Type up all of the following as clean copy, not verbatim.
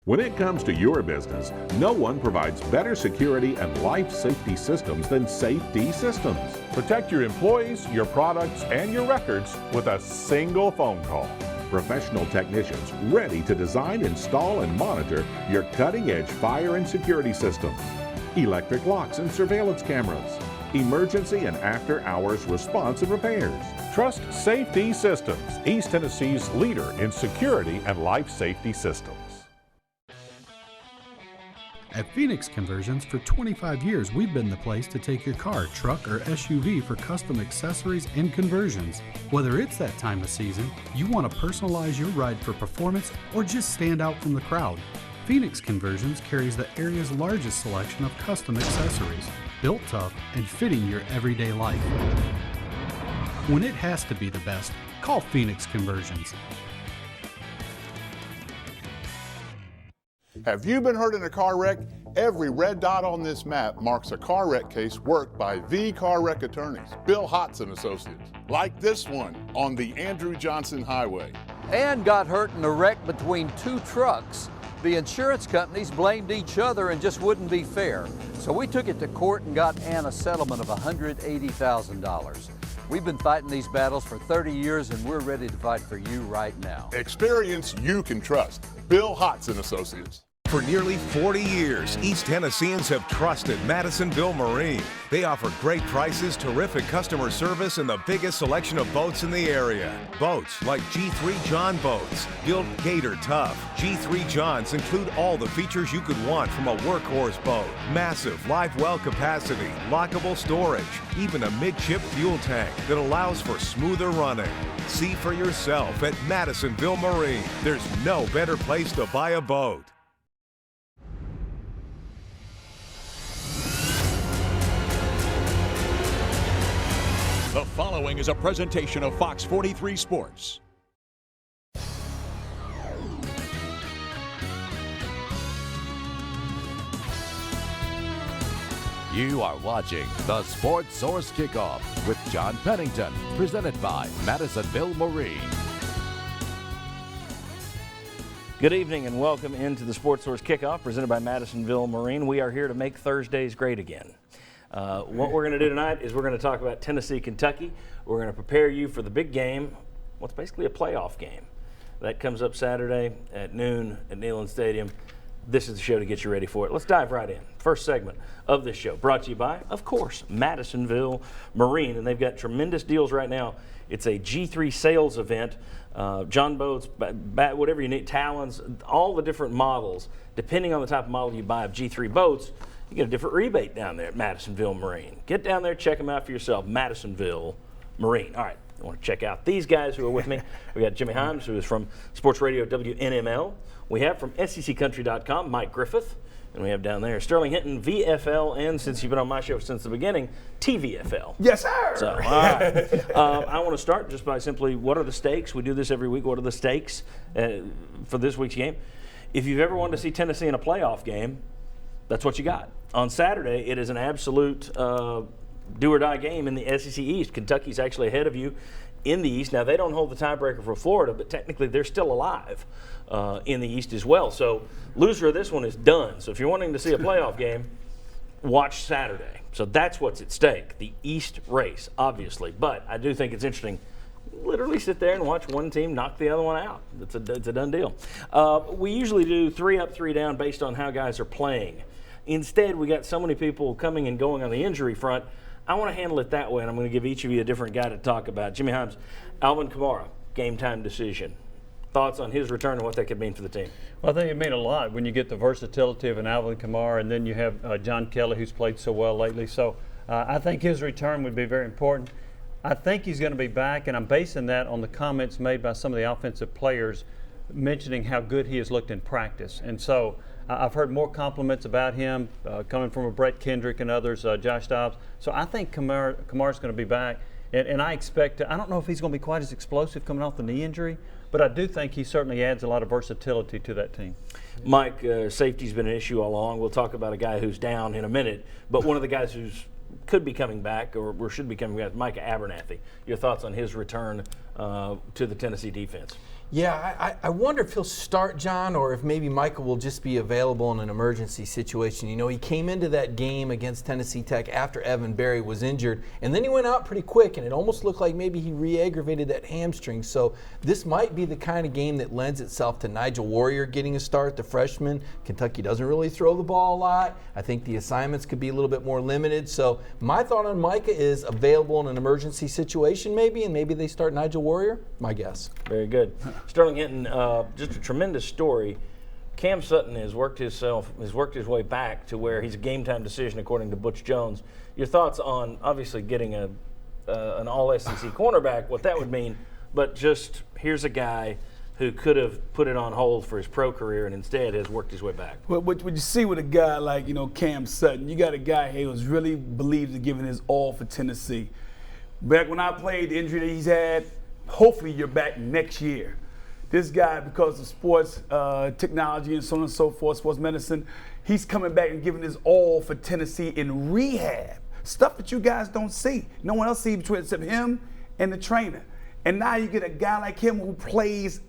When it comes to your business, no one provides better security and life safety systems than Safety Systems. Protect your employees, your products, and your records with a single phone call. Professional technicians ready to design, install, and monitor your cutting-edge fire and security systems. Electric locks and surveillance cameras. Emergency and after-hours response and repairs. Trust Safety Systems, East Tennessee's leader in security and life safety systems. At Phoenix Conversions, for 25 years, we've been the place to take your car, truck, or SUV for custom accessories and conversions. Whether it's that time of season, you want to personalize your ride for performance, or just stand out from the crowd, Phoenix Conversions carries the area's largest selection of custom accessories, built tough and fitting your everyday life. When it has to be the best, call Phoenix Conversions. Have you been hurt in a car wreck? Every red dot on this map marks a car wreck case worked by the car wreck attorneys, Bill Hotz and Associates, like this one on the Andrew Johnson Highway. Ann got hurt in a wreck between two trucks. The insurance companies blamed each other and just wouldn't be fair. So we took it to court and got Ann a settlement of $180,000. We've been fighting these battles for 30 years and we're ready to fight for you right now. Experience you can trust. Bill Hotz and Associates. For nearly 40 years, East Tennesseans have trusted Madisonville Marine. They offer great prices, terrific customer service, and the biggest selection of boats in the area. Boats like G3 John boats, built Gator tough. G3 Johns include all the features you could want from a workhorse boat. Massive live well capacity, lockable storage, even a midship fuel tank that allows for smoother running. See for yourself at Madisonville Marine. There's no better place to buy a boat. The following is a presentation of Fox 43 Sports. You are watching the Sports Source Kickoff with John Pennington, presented by Madisonville Marine. Good evening and welcome into the Sports Source Kickoff presented by Madisonville Marine. We are here to make Thursdays great again. What we're going to do tonight is we're going to talk about Tennessee, Kentucky. We're going to prepare you for the big game, what's basically a playoff game. That comes up Saturday at noon at Neyland Stadium. This is the show to get you ready for it. Let's dive right in. First segment of this show brought to you by, of course, Madisonville Marine. And they've got tremendous deals right now. It's a G3 sales event. John boats, whatever you need, Talons, all the different models. Depending on the type of model you buy of G3 boats, you get a different rebate down there at Madisonville Marine. Get down there, check them out for yourself, Madisonville Marine. All right, I want to check out these guys who are with me. We got Jimmy Himes, who is from Sports Radio WNML. We have from SECCountry.com, Mike Griffith. And we have down there Sterling Hinton, VFL, and since you've been on my show since the beginning, TVFL. Yes, sir. So, all right. I want to start just by simply, what are the stakes? We do this every week. What are the stakes for this week's game? If you've ever wanted to see Tennessee in a playoff game, that's what you got. On Saturday, it is an absolute do-or-die game in the SEC East. Kentucky's actually ahead of you in the East. Now, they don't hold the tiebreaker for Florida, but technically they're still alive in the East as well. So, loser of this one is done. So, if you're wanting to see a playoff game, watch Saturday. So, that's what's at stake, the East race, obviously. But I do think it's interesting. Literally sit there and watch one team knock the other one out. It's a done deal. We usually do 3 up, 3 down based on how guys are playing. Instead, we got so many people coming and going on the injury front. I want to handle it that way, and I'm going to give each of you a different guy to talk about. Jimmy Himes, Alvin Kamara, game time decision. Thoughts on his return and what that could mean for the team? Well, I think it means a lot when you get the versatility of an Alvin Kamara, and then you have John Kelly, who's played so well lately. So I think his return would be very important. I think he's going to be back, and I'm basing that on the comments made by some of the offensive players mentioning how good he has looked in practice. And so I've heard more compliments about him coming from a Brett Kendrick and others, Josh Dobbs. So I think Kamara's going to be back, and I expect I don't know if he's going to be quite as explosive coming off the knee injury, but I do think he certainly adds a lot of versatility to that team. Mike, safety's been an issue all along. We'll talk about a guy who's down in a minute, but one of the guys who's could be coming back or should be coming back, Micah Abernathy. Your thoughts on his return to the Tennessee defense. Yeah, I wonder if he'll start, John, or if maybe Michael will just be available in an emergency situation. You know, he came into that game against Tennessee Tech after Evan Berry was injured, and then he went out pretty quick, and it almost looked like maybe he re-aggravated that hamstring. So this might be the kind of game that lends itself to Nigel Warrior getting a start, the freshman. Kentucky doesn't really throw the ball a lot. I think the assignments could be a little bit more limited. So my thought on Micah is available in an emergency situation maybe, and maybe they start Nigel Warrior, my guess. Very good. Sterling Hinton, just a tremendous story. Cam Sutton has worked his way back to where he's a game-time decision, according to Butch Jones. Your thoughts on obviously getting an all-SEC cornerback, what that would mean, but just here's a guy who could have put it on hold for his pro career and instead has worked his way back. Well, what you see with a guy like, Cam Sutton, you got a guy who was really believes in giving his all for Tennessee. Back when I played, the injury that he's had, hopefully you're back next year. This guy, because of sports technology and so on and so forth, sports medicine, he's coming back and giving his all for Tennessee in rehab. Stuff that you guys don't see. No one else sees between except him and the trainer. And now you get a guy like him who plays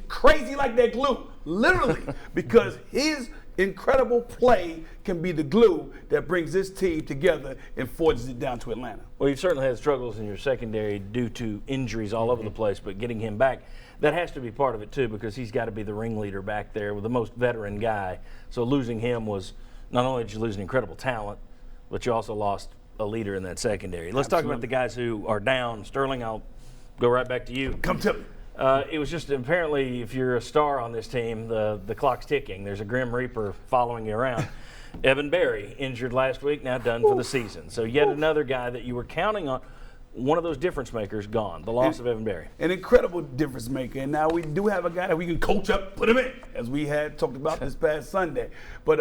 crazy like that glue, literally, because his incredible play can be the glue that brings this team together and forges it down to Atlanta. Well, you've certainly had struggles in your secondary due to injuries all over the place, but getting him back, that has to be part of it too, because he's got to be the ringleader back there with the most veteran guy. So losing him was, not only did you lose an incredible talent, but you also lost a leader in that secondary. Let's talk about the guys who are down. Sterling, I'll go right back to you. Come to me. It was just apparently, if you're a star on this team, the clock's ticking. There's a Grim Reaper following you around. Evan Berry, injured last week, now done for the season. So yet another guy that you were counting on, one of those difference makers gone, the loss of Evan Berry. An incredible difference maker. And now we do have a guy that we can coach up, put him in, as we had talked about this past Sunday. But,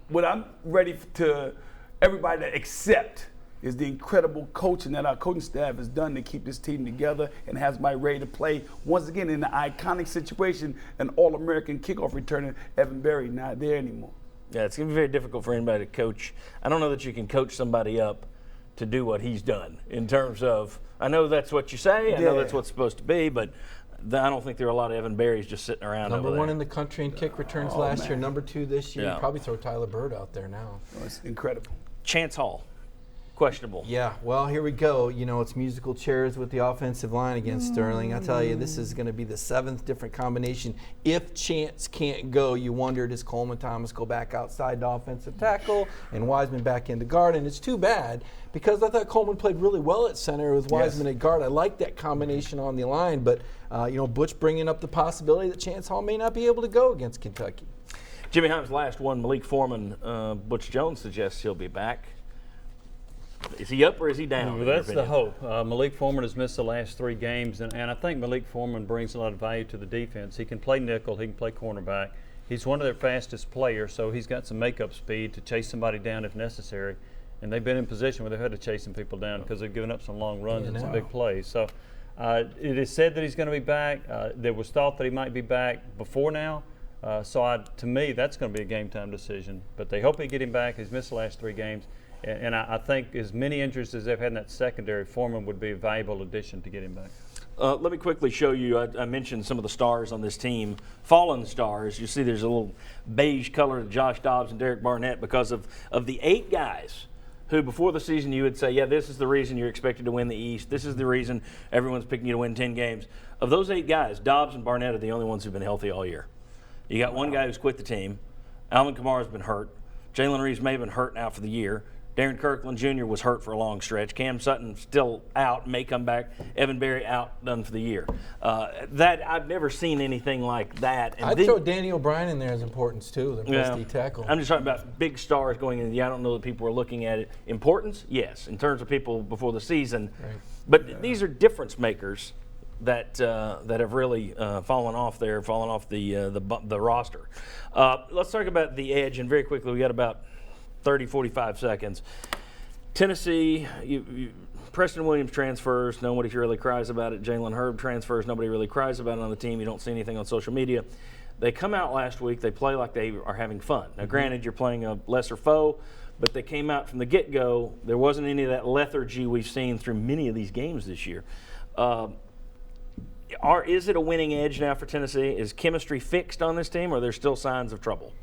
what I'm ready to everybody to accept is the incredible coaching that our coaching staff has done to keep this team together and has my ready to play once again in the iconic situation, an All-American kickoff returner, Evan Berry, not there anymore. Yeah, it's going to be very difficult for anybody to coach. I don't know that you can coach somebody up to do what he's done in terms of, I know that's what you say, I know that's what's supposed to be, but I don't think there are a lot of Evan Berrys just sitting around over there. Number one in the country in kick returns last year, number 2 this year. Yeah. You'd probably throw Tyler Bird out there now. Oh, it's incredible. Chance Hall, questionable. Yeah, well, here we go. It's musical chairs with the offensive line against Sterling. I tell you, this is going to be the 7th different combination. If Chance can't go, you wonder, does Coleman Thomas go back outside to offensive tackle and Wiseman back into guard? And it's too bad because I thought Coleman played really well at center with Wiseman at guard. I like that combination on the line, but Butch bringing up the possibility that Chance Hall may not be able to go against Kentucky. Jimmy Himes' last one, Malik Foreman, Butch Jones suggests he'll be back. Is he up or is he down? Well, that's the hope. Malik Foreman has missed the last 3 games, and I think Malik Foreman brings a lot of value to the defense. He can play nickel, he can play cornerback. He's one of their fastest players, so he's got some makeup speed to chase somebody down if necessary. And they've been in position where they've had to chasing people down because they've given up some long runs and some big plays. So it is said that he's going to be back. There was thought that he might be back before now. To me, that's going to be a game-time decision. But they hope they get him back. He's missed the last 3 games. And I think as many injuries as they've had in that secondary, Foreman would be a valuable addition to get him back. Let me quickly show you, I mentioned some of the stars on this team, fallen stars. You see there's a little beige color to Josh Dobbs and Derek Barnett because of the 8 guys who before the season you would say, yeah, this is the reason you're expected to win the East. This is the reason everyone's picking you to win 10 games. Of those 8 guys, Dobbs and Barnett are the only ones who've been healthy all year. You got one guy who's quit the team. Alvin Kamara's been hurt. Jalen Reeves may have been hurt now for the year. Darren Kirkland Jr. was hurt for a long stretch. Cam Sutton still out, may come back. Evan Berry out, done for the year. That I've never seen anything like that. And I'd throw Danny O'Brien in there as importance too, the first tackle. I'm just talking about big stars going in. I don't know that people are looking at it. Importance, yes, in terms of people before the season. Right. But these are difference makers that have really fallen off the roster. Let's talk about the edge, and very quickly, we got about 30, 45 seconds. Tennessee, Preston Williams transfers. Nobody really cries about it. Jalen Herb transfers. Nobody really cries about it on the team. You don't see anything on social media. They come out last week. They play like they are having fun. Now, granted, you're playing a lesser foe, but they came out from the get-go. There wasn't any of that lethargy we've seen through many of these games this year. Is it a winning edge now for Tennessee? Is chemistry fixed on this team, or are there still signs of trouble?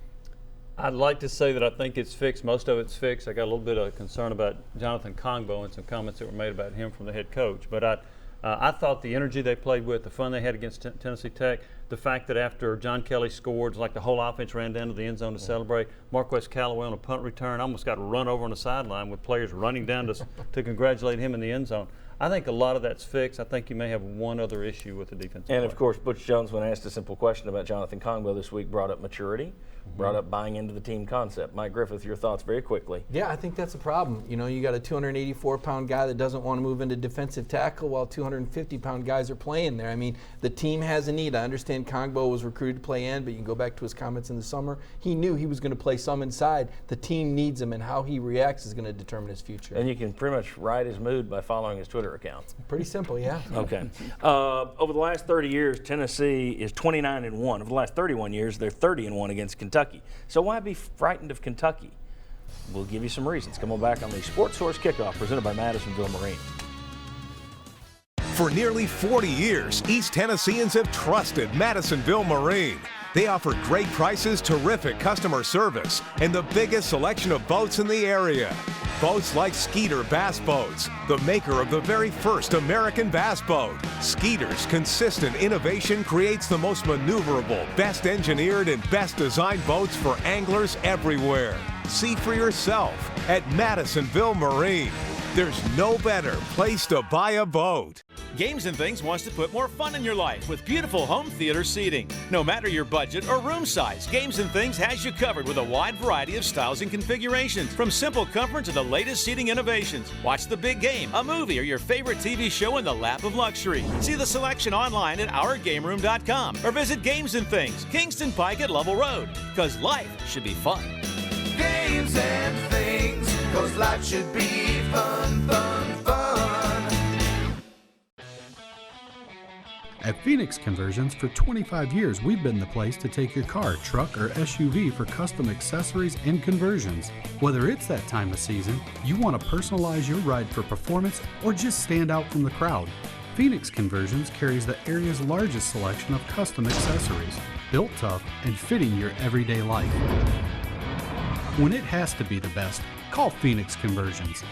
I'd like to say that I think it's fixed. Most of it's fixed. I got a little bit of concern about Jonathan Kongbo and some comments that were made about him from the head coach. But I thought the energy they played with, the fun they had against Tennessee Tech, the fact that after John Kelly scored, like the whole offense ran down to the end zone to celebrate. Marquez Callaway on a punt return almost got run over on the sideline with players running down to congratulate him in the end zone. I think a lot of that's fixed. I think you may have one other issue with the defense. And, of course, Butch Jones, when asked a simple question about Jonathan Kongbo this week, brought up maturity, brought up buying into the team concept. Mike Griffith, your thoughts very quickly. Yeah, I think that's a problem. You know, you got a 284-pound guy that doesn't want to move into defensive tackle while 250-pound guys are playing there. I mean, the team has a need. I understand Kongbo was recruited to play in, but you can go back to his comments in the summer. He knew he was going to play some inside. The team needs him, and how he reacts is going to determine his future. And you can pretty much ride his mood by following his Twitter account. Pretty simple, yeah. Okay. Over the last 30 years, Tennessee is 29-1. Over the last 31 years, they're 30-1 against Kentucky. So why be frightened of Kentucky? We'll give you some reasons. Come on back on the Sports Source Kickoff presented by Madisonville Marine. For nearly 40 years, East Tennesseans have trusted Madisonville Marine. They offer great prices, terrific customer service, and the biggest selection of boats in the area. Boats like Skeeter Bass Boats, the maker of the very first American bass boat. Skeeter's consistent innovation creates the most maneuverable, best engineered, and best designed boats for anglers everywhere. See for yourself at Madisonville Marine. There's no better place to buy a boat. Games and Things wants to put more fun in your life with beautiful home theater seating. No matter your budget or room size, Games and Things has you covered with a wide variety of styles and configurations, from simple comfort to the latest seating innovations. Watch the big game, a movie, or your favorite TV show in the lap of luxury. See the selection online at ourgameroom.com or visit Games and Things, Kingston Pike at Lovell Road, because life should be fun. Games and Things, because life should be fun, fun, fun. At Phoenix Conversions, for 25 years, we've been the place to take your car, truck, or SUV for custom accessories and conversions. Whether it's that time of season, you want to personalize your ride for performance, or just stand out from the crowd, Phoenix Conversions carries the area's largest selection of custom accessories, built tough and fitting your everyday life. When it has to be the best, call Phoenix Conversions.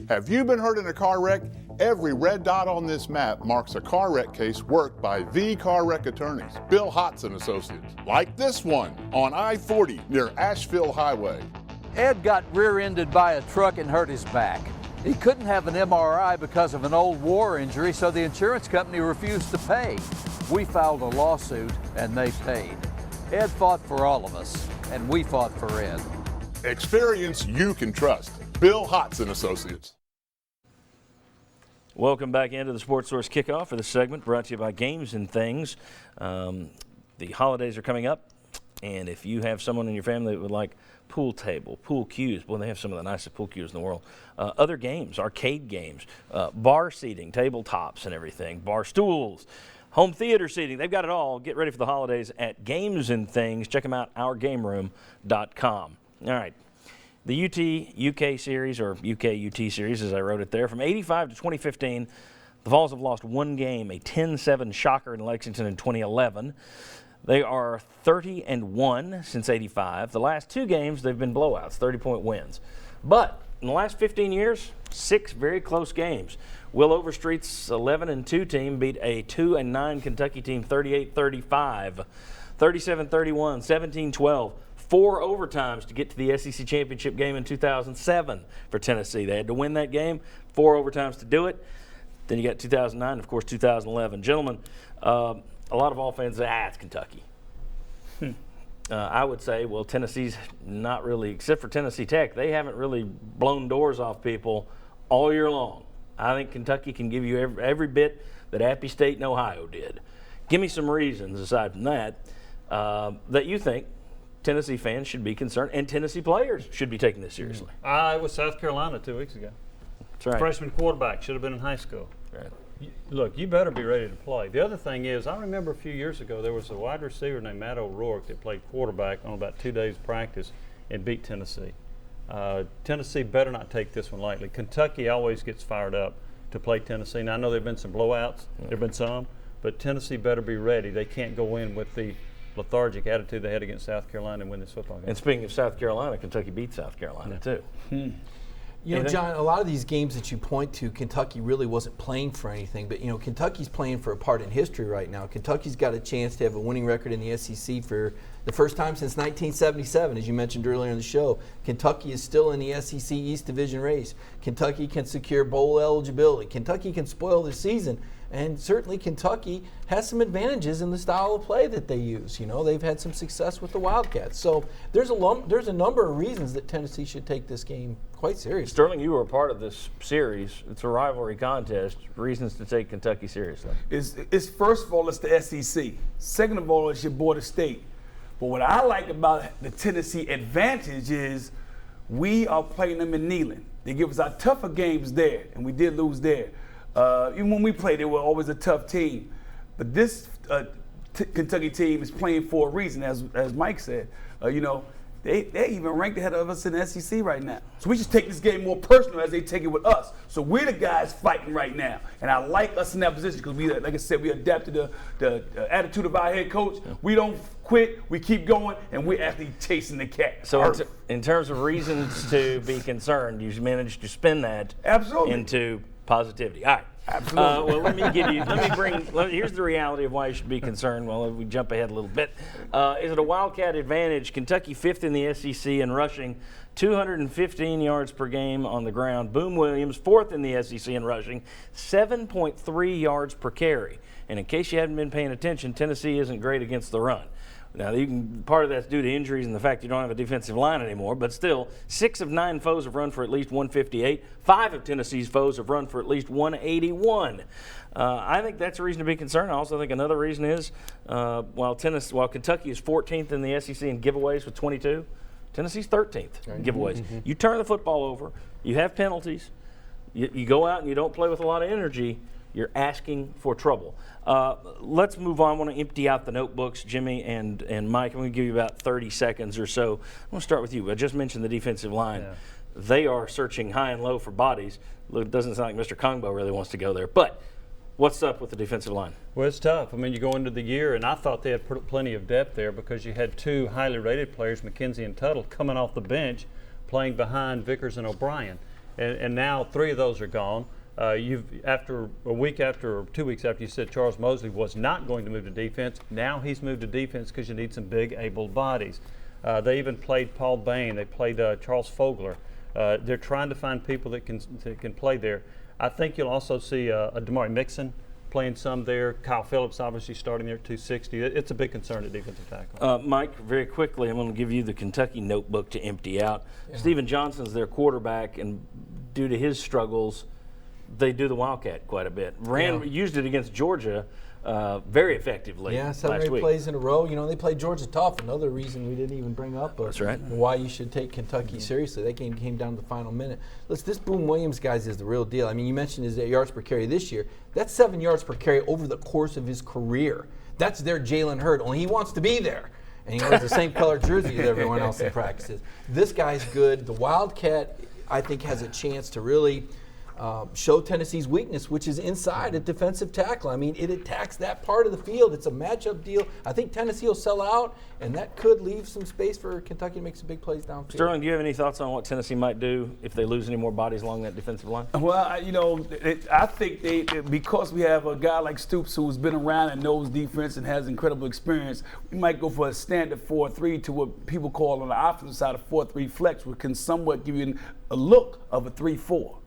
Have you been hurt in a car wreck? Every red dot on this map marks a car wreck case worked by the car wreck attorneys, Bill Hotz and Associates, like this one on I-40 near Asheville Highway. Ed got rear-ended by a truck and hurt his back. He couldn't have an MRI because of an old war injury, so the insurance company refused to pay. We filed a lawsuit and they paid. Ed fought for all of us, and we fought for Ed. Experience you can trust. Bill Hotz and Associates. Welcome back into the Sports Source Kickoff for this segment brought to you by Games and Things. The holidays are coming up, and if you have someone in your family that would like pool table, pool cues, well, they have some of the nicest pool cues in the world. Other games, arcade games, bar seating, tabletops and everything, bar stools, home theater seating, they've got it all. Get ready for the holidays at Games and Things. Check them out, ourgameroom.com. All right. The UT-UK series, or UK-UT series, as I wrote it there, from 85 to 2015, the Vols have lost one game, a 10-7 shocker in Lexington in 2011. They are 30-1 since 85. The last two games, they've been blowouts, 30-point wins. But in the last 15 years, 6 very close games. Will Overstreet's 11-2 team beat a 2-9 Kentucky team 38-35, 37-31, 17-12. 4 overtimes to get to the SEC championship game in 2007 for Tennessee. They had to win that game, 4 overtimes to do it. Then you got 2009, of course, 2011. Gentlemen, a lot of all fans say, it's Kentucky. I would say, well, Tennessee's not really, except for Tennessee Tech, they haven't really blown doors off people all year long. I think Kentucky can give you every bit that Appy State and Ohio did. Give me some reasons, aside from that, that you think Tennessee fans should be concerned, and Tennessee players should be taking this seriously. I was South Carolina 2 weeks ago. That's right. Freshman quarterback, should have been in high school. Right. Look, you better be ready to play. The other thing is, I remember a few years ago there was a wide receiver named Matt O'Rourke that played quarterback on about 2 days practice and beat Tennessee. Tennessee better not take this one lightly. Kentucky always gets fired up to play Tennessee. Now, I know there have been some blowouts. There have been some. But Tennessee better be ready. They can't go in with the lethargic attitude they had against South Carolina and win this football game. And speaking of South Carolina, Kentucky beat South Carolina too. You know, John, a lot of these games that you point to, Kentucky really wasn't playing for anything. But, you know, Kentucky's playing for a part in history right now. Kentucky's got a chance to have a winning record in the SEC for the first time since 1977, as you mentioned earlier in the show. Kentucky is still in the SEC East Division race. Kentucky can secure bowl eligibility. Kentucky can spoil the season. And certainly Kentucky has some advantages in the style of play that they use. You know, they've had some success with the Wildcats. So there's a number of reasons that Tennessee should take this game quite seriously. Sterling, you were a part of this series. It's a rivalry contest. Reasons to take Kentucky seriously. It's first of all, it's the SEC. Second of all, it's your Board of State. But what I like about the Tennessee advantage is we are playing them in Neyland. They give us our tougher games there, and we did lose there. Even when we played, they were always a tough team. But this Kentucky team is playing for a reason, as Mike said. You know, they even ranked ahead of us in the SEC right now. So we should take this game more personal as they take it with us. So we're the guys fighting right now. And I like us in that position because, we, like I said, we adapted the attitude of our head coach. Yeah. We don't quit, we keep going, and we're actually chasing the cat. So in terms of reasons to be concerned, you managed to spin that into positivity. All right. Absolutely. Well, here's the reality of why you should be concerned. Well, if we jump ahead a little bit. Is it a Wildcat advantage? Kentucky 5th in the SEC in rushing, 215 yards per game on the ground. Boom Williams 4th in the SEC in rushing, 7.3 yards per carry. And in case you haven't been paying attention, Tennessee isn't great against the run. Now, part of that's due to injuries and the fact you don't have a defensive line anymore, but still, 6 of 9 foes have run for at least 158. 5 of Tennessee's foes have run for at least 181. I think that's a reason to be concerned. I also think another reason is while Kentucky is 14th in the SEC in giveaways with 22, Tennessee's 13th in giveaways. Mm-hmm. You turn the football over, you have penalties, you go out and you don't play with a lot of energy, you're asking for trouble. Let's move on. I want to empty out the notebooks, Jimmy and Mike. I'm going to give you about 30 seconds or so. I'm going to start with you. I just mentioned the defensive line. Yeah. They are searching high and low for bodies. It doesn't sound like Mr. Kongbo really wants to go there. But what's up with the defensive line? Well, it's tough. I mean, you go into the year, and I thought they had plenty of depth there because you had 2 highly rated players, McKenzie and Tuttle, coming off the bench, playing behind Vickers and O'Brien. And now 3 of those are gone. After a week after or 2 weeks after you said Charles Mosley was not going to move to defense, now he's moved to defense because you need some big, able bodies. They even played Paul Bain. They played Charles Fogler. They're trying to find people that can play there. I think you'll also see Damari Mixon playing some there. Kyle Phillips obviously starting there at 260. It's a big concern at defensive tackle. Mike, very quickly, I'm going to give you the Kentucky notebook to empty out. Yeah. Steven Johnson's their quarterback, and due to his struggles, they do the Wildcat quite a bit. Used it against Georgia very effectively. Yeah, 7 or 8 plays in a row. You know, they played Georgia tough. Another reason we didn't even bring up. That's right. Why you should take Kentucky seriously. That game came down to the final minute. Listen, this Boom Williams guys is the real deal. I mean, you mentioned his yards per carry this year. That's 7 yards per carry over the course of his career. That's their Jalen Hurd. Only he wants to be there. And he wears the same color jersey as everyone else in practices. This guy's good. The Wildcat, I think, has a chance to really show Tennessee's weakness, which is inside at defensive tackle. I mean, it attacks that part of the field. It's a matchup deal. I think Tennessee will sell out, and that could leave some space for Kentucky to make some big plays downfield. Sterling, do you have any thoughts on what Tennessee might do if they lose any more bodies along that defensive line? Well, you know, I think because we have a guy like Stoops who's been around and knows defense and has incredible experience, we might go for a standard 4-3 to what people call on the offensive side a 4-3 flex, which can somewhat give you a look of a 3-4.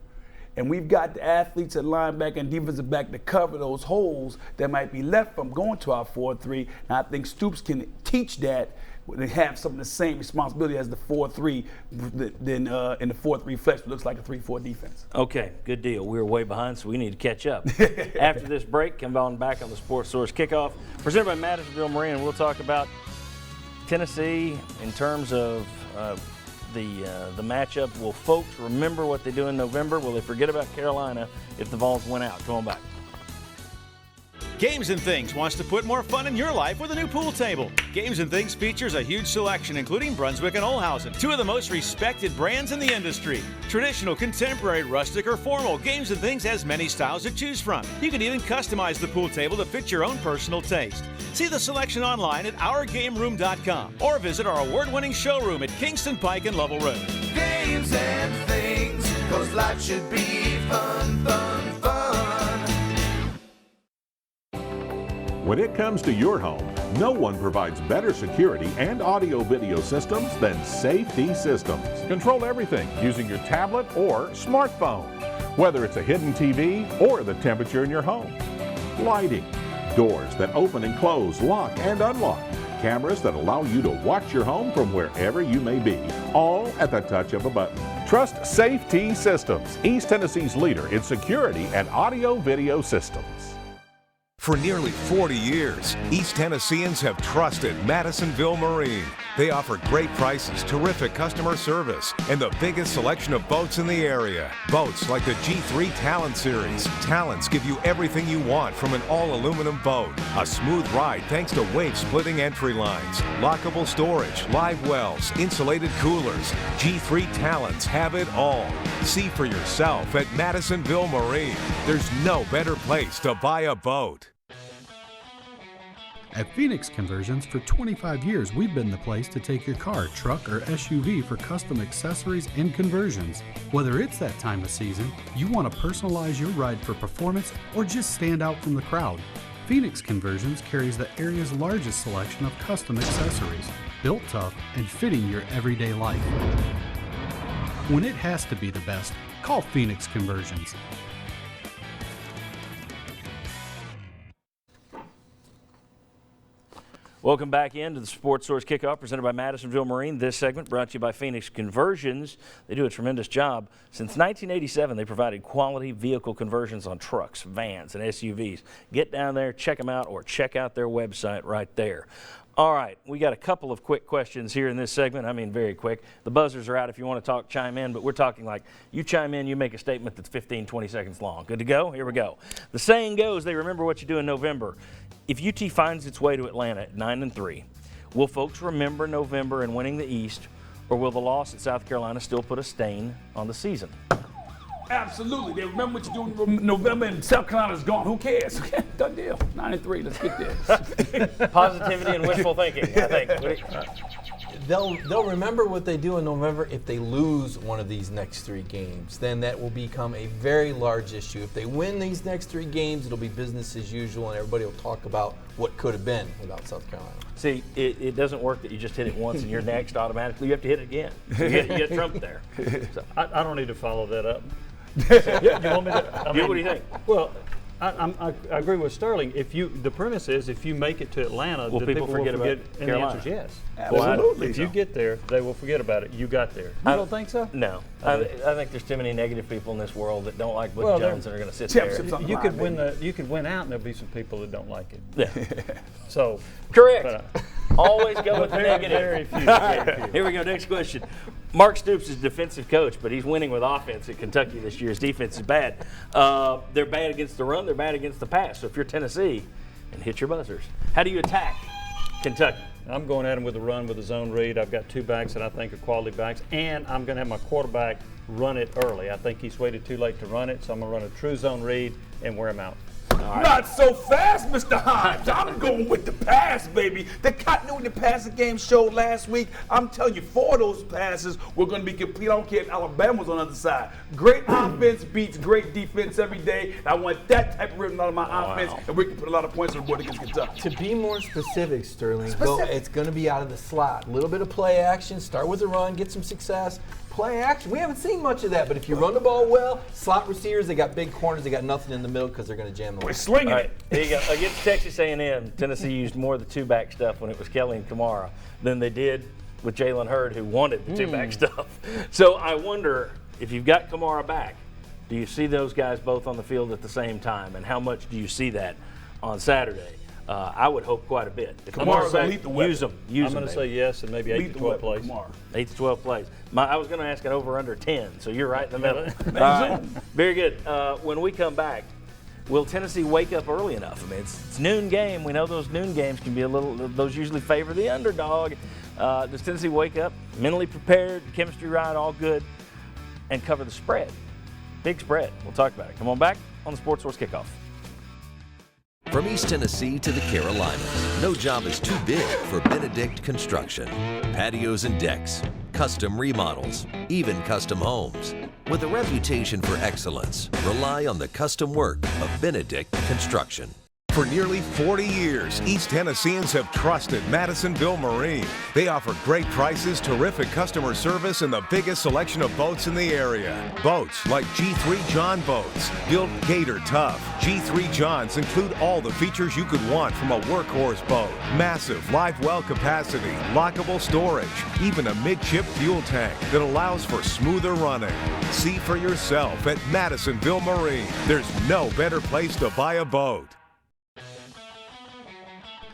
And we've got the athletes at linebacker and defensive back to cover those holes that might be left from going to our 4-3. And I think Stoops can teach that and have some of the same responsibility as the 4-3 in the 4-3 flex, which looks like a 3-4 defense. Okay, good deal. We're way behind, so we need to catch up. After this break, come on back on the Sports Source Kickoff, presented by Madisonville Marine, and we'll talk about Tennessee in terms of the matchup. Will folks remember what they do in November? Will they forget about Carolina if the Vols win out? Come on back. Games and Things wants to put more fun in your life with a new pool table. Games and Things features a huge selection, including Brunswick and Olhausen, two of the most respected brands in the industry. Traditional, contemporary, rustic, or formal, Games and Things has many styles to choose from. You can even customize the pool table to fit your own personal taste. See the selection online at OurGameRoom.com or visit our award-winning showroom at Kingston Pike and Lovell Road. Games and Things, 'cause life should be fun, fun, fun. When it comes to your home, no one provides better security and audio-video systems than Safety Systems. Control everything using your tablet or smartphone, whether it's a hidden TV or the temperature in your home. Lighting, doors that open and close, lock and unlock, cameras that allow you to watch your home from wherever you may be, all at the touch of a button. Trust Safety Systems, East Tennessee's leader in security and audio-video systems. For nearly 40 years, East Tennesseans have trusted Madisonville Marine. They offer great prices, terrific customer service, and the biggest selection of boats in the area. Boats like the G3 Talent Series. Talents give you everything you want from an all-aluminum boat. A smooth ride thanks to wave-splitting entry lines, lockable storage, live wells, insulated coolers. G3 Talents have it all. See for yourself at Madisonville Marine. There's no better place to buy a boat. At Phoenix Conversions, for 25 years, we've been the place to take your car, truck, or SUV for custom accessories and conversions. Whether it's that time of season, you want to personalize your ride for performance, or just stand out from the crowd, Phoenix Conversions carries the area's largest selection of custom accessories, built tough and fitting your everyday life. When it has to be the best, call Phoenix Conversions. Welcome back into the Sports Source Kickoff presented by Madisonville Marine. This segment brought to you by Phoenix Conversions. They do a tremendous job. Since 1987, they provided quality vehicle conversions on trucks, vans, and SUVs. Get down there, check them out, or check out their website right there. All right, we got a couple of quick questions here in this segment. I mean, very quick. The buzzers are out if you want to talk, chime in, but we're talking like you chime in, you make a statement that's 15, 20 seconds long. Good to go? Here we go. The saying goes, they remember what you do in November. If UT finds its way to Atlanta at 9-3, will folks remember November and winning the East, or will the loss at South Carolina still put a stain on the season? Absolutely. They remember what you do in November and South Carolina's gone. Who cares? Done deal. 9-3. Let's get there. Positivity and wishful thinking, I think. They'll remember what they do in November if they lose one of these next 3 games. Then that will become a very large issue. If they win these next 3 games, it'll be business as usual, and everybody will talk about what could have been without South Carolina. See, it doesn't work that you just hit it once and you're next automatically. You have to hit it again. So you get Trump there. So I don't need to follow that up. You want me to? What do you think? Well, I agree with Sterling. The premise is if you make it to Atlanta, will people forget about and Carolina? The answer is yes. Absolutely. If you get there, they will forget about it. You got there. You don't think so? No. I think there's too many negative people in this world that don't like Butch Jones and are going to sit there. You could win out, and there'll be some people that don't like it. Yeah. So correct. Always go with the negative. Very few. Here we go. Next question. Mark Stoops is defensive coach, but he's winning with offense at Kentucky this year. His defense is bad. They're bad against the run. They're bad against the pass. So if you're Tennessee, and hit your buzzers, how do you attack Kentucky? I'm going at him with a run with a zone read. I've got 2 backs that I think are quality backs, and I'm going to have my quarterback run it early. I think he's waited too late to run it, so I'm going to run a true zone read and wear him out. Right. Not so fast, Mr. Himes. I'm going with the pass, baby. The continuity passing game showed last week. I'm telling you, 4 of those passes were going to be complete. I don't care if Alabama's on the other side. Great offense beats great defense every day. And I want that type of rhythm out of my offense, and we can put a lot of points on the board against Kentucky. To be more specific, Sterling, it's going to be out of the slot. A little bit of play action, start with a run, get some success. Play action. We haven't seen much of that, but if you run the ball well, slot receivers, they got big corners, they got nothing in the middle because they're going to jam the line. We're slinging it. There you go. Against Texas A&M, Tennessee used more of the 2-back stuff when it was Kelly and Kamara than they did with Jalen Hurd, who wanted the 2-back stuff. So I wonder, if you've got Kamara back, do you see those guys both on the field at the same time, and how much do you see that on Saturday? I would hope quite a bit. If Kamara's back, use them. I'm going to say yes, and maybe 8 to 12 plays. 8 to 12 plays. I was going to ask an over under 10, so you're right in the middle. Very good. When we come back, Will Tennessee wake up early enough? I mean, it's noon game. We know those noon games can be those usually favor the underdog. Does Tennessee wake up mentally prepared, chemistry right, all good, and cover the spread? Big spread. We'll talk about it. Come on back on the Sports Source Kickoff. From East Tennessee to the Carolinas, no job is too big for Benedict Construction. Patios and decks, custom remodels, even custom homes. With a reputation for excellence, rely on the custom work of Benedict Construction. For nearly 40 years, East Tennesseans have trusted Madisonville Marine. They offer great prices, terrific customer service, and the biggest selection of boats in the area. Boats like G3 John boats, built Gator tough. G3 Johns include all the features you could want from a workhorse boat. Massive live well capacity, lockable storage, even a midship fuel tank that allows for smoother running. See for yourself at Madisonville Marine. There's no better place to buy a boat.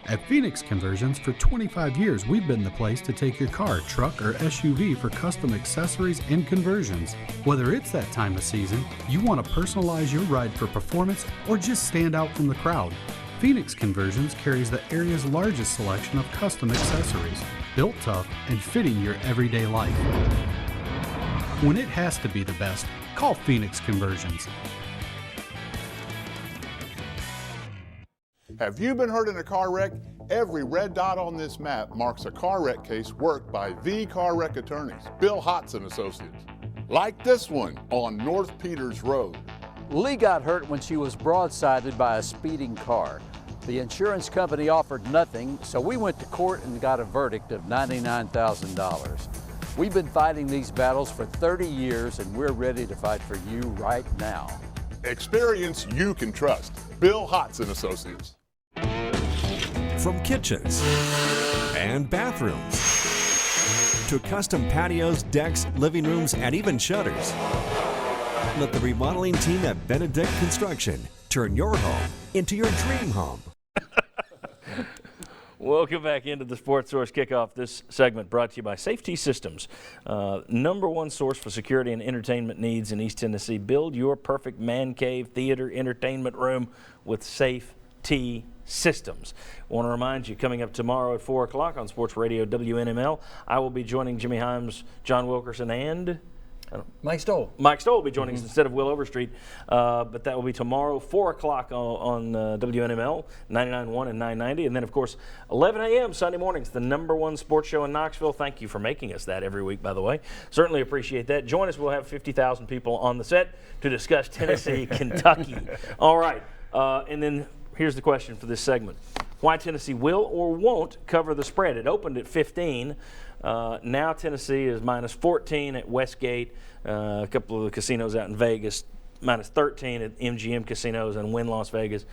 At Phoenix Conversions, for 25 years, we've been the place to take your car, truck, or SUV for custom accessories and conversions. Whether it's that time of season, you want to personalize your ride for performance, or just stand out from the crowd, Phoenix Conversions carries the area's largest selection of custom accessories, built tough and fitting your everyday life. When it has to be the best, call Phoenix Conversions. Have you been hurt in a car wreck? Every red dot on this map marks a car wreck case worked by the car wreck attorneys, Bill Hotz and Associates. Like this one on North Peters Road. Lee got hurt when she was broadsided by a speeding car. The insurance company offered nothing, so we went to court and got a verdict of $99,000. We've been fighting these battles for 30 years, and we're ready to fight for you right now. Experience you can trust. Bill Hotz and Associates. From kitchens and bathrooms to custom patios, decks, living rooms, and even shutters, let the remodeling team at Benedict Construction turn your home into your dream home. Welcome back into the Sports Source Kickoff. This segment brought to you by Safety Systems, #1 source for security and entertainment needs in East Tennessee. Build your perfect man cave, theater, entertainment room with Safety Systems. I want to remind you, coming up tomorrow at 4 o'clock on Sports Radio WNML, I will be joining Jimmy Himes, John Wilkerson, and Mike Stoll. Mike Stoll will be joining us instead of Will Overstreet, but that will be tomorrow, 4 o'clock on WNML, 99.1 and 990. And then, of course, 11 a.m. Sunday mornings, the #1 sports show in Knoxville. Thank you for making us that every week, by the way. Certainly appreciate that. Join us. We'll have 50,000 people on the set to discuss Tennessee, Kentucky. All right. And then here's the question for this segment. Why Tennessee will or won't cover the spread? It opened at 15. Now Tennessee is -14 at Westgate, a couple of the casinos out in Vegas, -13 at MGM casinos and Wynn Las Vegas.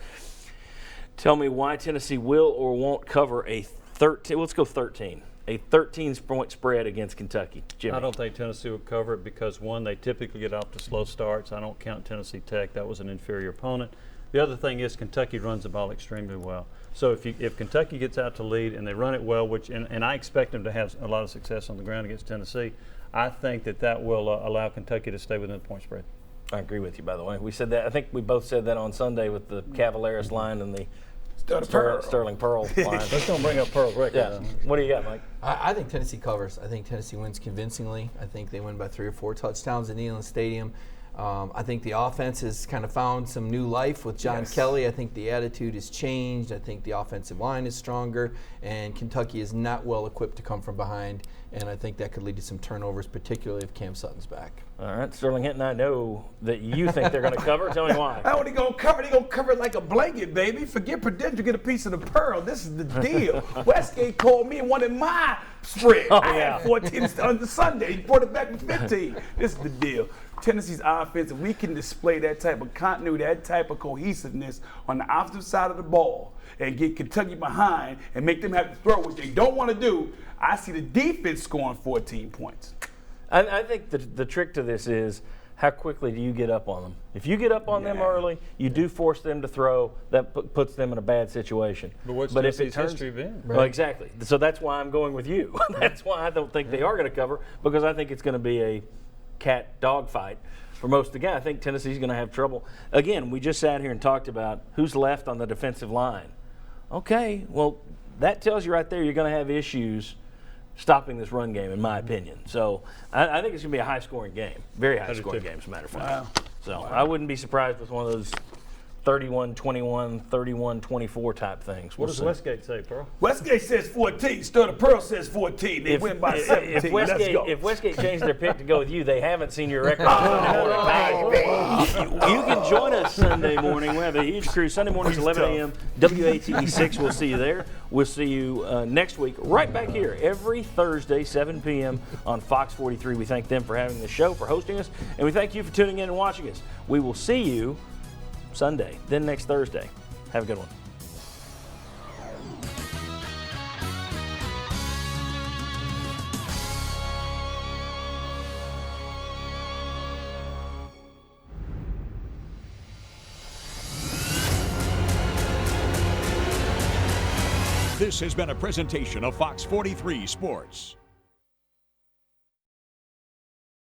Tell me why Tennessee will or won't cover a 13, let's go 13, a 13-point spread against Kentucky. Jimmy. I don't think Tennessee would cover it because, one, they typically get off to slow starts. I don't count Tennessee Tech. That was an inferior opponent. The other thing is Kentucky runs the ball extremely well. So if Kentucky gets out to lead and they run it well, and I expect them to have a lot of success on the ground against Tennessee, I think that will allow Kentucky to stay within the point spread. I agree with you, by the way. We said that. I think we both said that on Sunday with the Cavaleris line and the Sterling Pearl line. Let's don't bring up Pearl Rick. Yeah. What do you got, Mike? I think Tennessee covers. I think Tennessee wins convincingly. I think they win by 3 or 4 touchdowns at Neyland Stadium. I think the offense has kind of found some new life with John Kelly. I think the attitude has changed. I think the offensive line is stronger, and Kentucky is not well equipped to come from behind, and I think that could lead to some turnovers, particularly if Cam Sutton's back. All right, Sterling Hinton, I know that you think they're going to cover. Tell me why. How are they going to cover? They're going to cover it like a blanket, baby. Forget Prudential, get a piece of the pearl. This is the deal. Westgate called me and wanted my spread. I had 14 on Sunday. He brought it back with 15. This is the deal. Tennessee's offense, if we can display that type of continuity, that type of cohesiveness on the offensive side of the ball and get Kentucky behind and make them have to throw, which they don't want to do, I see the defense scoring 14 points. I think the trick to this is how quickly do you get up on them? If you get up on them early, you do force them to throw. That puts them in a bad situation. But what's Tennessee's history been? Well, exactly. So that's why I'm going with you. That's why I don't think they are going to cover, because I think it's going to be a cat dog fight. for most of the game. I think Tennessee's going to have trouble. Again, we just sat here and talked about who's left on the defensive line. Okay, well, that tells you right there you're going to have issues stopping this run game, in my opinion. So I think it's going to be a high-scoring game, very high-scoring game, as a matter of fact. Wow. So I wouldn't be surprised with one of those 31-21, 31-24 type things. What does Westgate say, Pearl? Westgate says 14. Stir the Pearl says 14. They win by 17. Let's go. If Westgate changed their pick to go with you, they haven't seen your record on Sunday morning. You can join us Sunday morning. We have a huge crew. Sunday mornings, 11 a.m. WATE 6. We'll see you there. We'll see you next week right back here every Thursday, 7 p.m. on Fox 43. We thank them for having the show, for hosting us, and we thank you for tuning in and watching us. We will see you Sunday, then next Thursday. Have a good one. This has been a presentation of Fox 43 Sports.